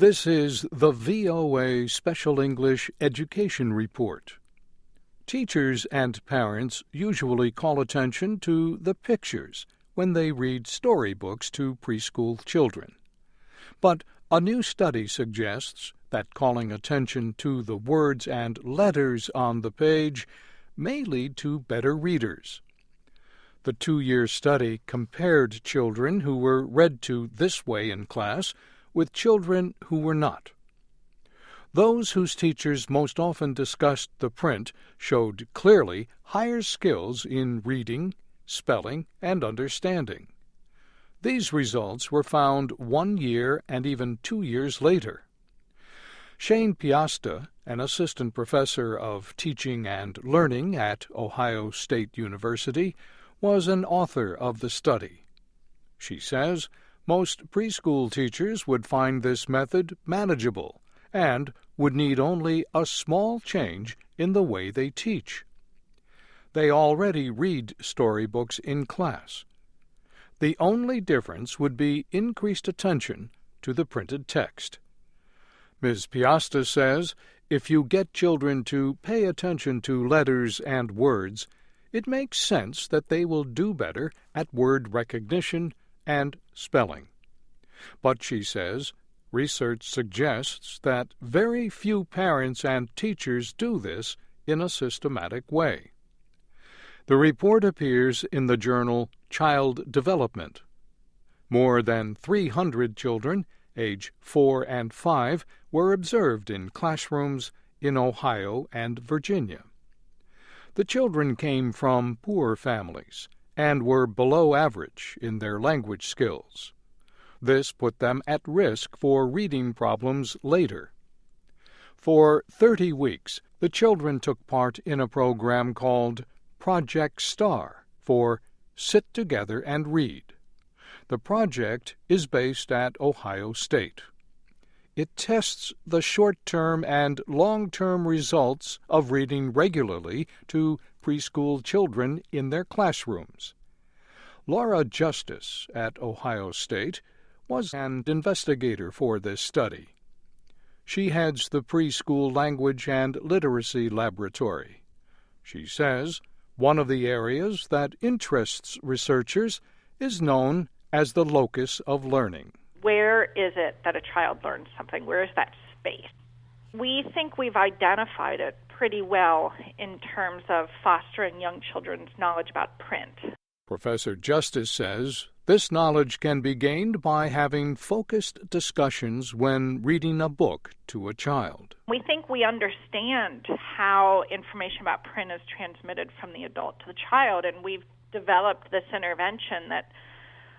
This is the VOA Special English Education Report. Teachers and parents usually call attention to the pictures when they read storybooks to preschool children. But a new study suggests that calling attention to the words and letters on the page may lead to better readers. The 2-year study compared children who were read to this way in class with children who were not. Those whose teachers most often discussed the print showed clearly higher skills in reading, spelling, and understanding. These results were found 1 year and even 2 years later. Shane Piasta, an assistant professor of teaching and learning at Ohio State University, was an author of the study. She says most preschool teachers would find this method manageable and would need only a small change in the way they teach. They already read storybooks in class. The only difference would be increased attention to the printed text. Ms. Piasta says if you get children to pay attention to letters and words, it makes sense that they will do better at word recognition and spelling. But she says research suggests that very few parents and teachers do this in a systematic way. The report appears in the journal Child Development. More than 300 children, age 4 and 5, were observed in classrooms in Ohio and Virginia. The children came from poor families and were below average in their language skills. This put them at risk for reading problems later. For 30 weeks, the children took part in a program called Project STAR for Sit Together and Read. The project is based at Ohio State. It tests the short-term and long-term results of reading regularly to preschool children in their classrooms. Laura Justice at Ohio State was an investigator for this study. She heads the Preschool Language and Literacy Laboratory. She says one of the areas that interests researchers is known as the locus of learning. Where is it that a child learns something? Where is that space? We think we've identified it pretty well in terms of fostering young children's knowledge about print. Professor Justice says this knowledge can be gained by having focused discussions when reading a book to a child. We think we understand how information about print is transmitted from the adult to the child, and we've developed this intervention that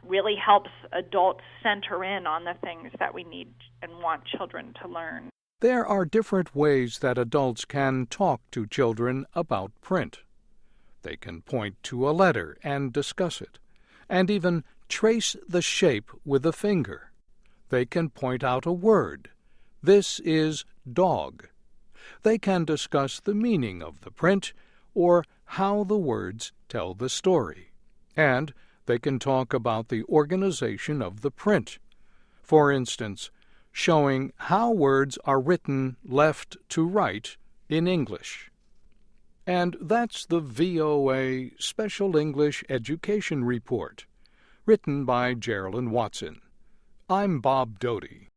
really helps adults center in on the things that we need and want children to learn. There are different ways that adults can talk to children about print. They can point to a letter and discuss it, and even trace the shape with a finger. They can point out a word. This is dog. They can discuss the meaning of the print or how the words tell the story. And they can talk about the organization of the print. For instance, showing how words are written left to right in English. And that's the VOA Special English Education Report, written by Geraldine Watson. I'm Bob Doty.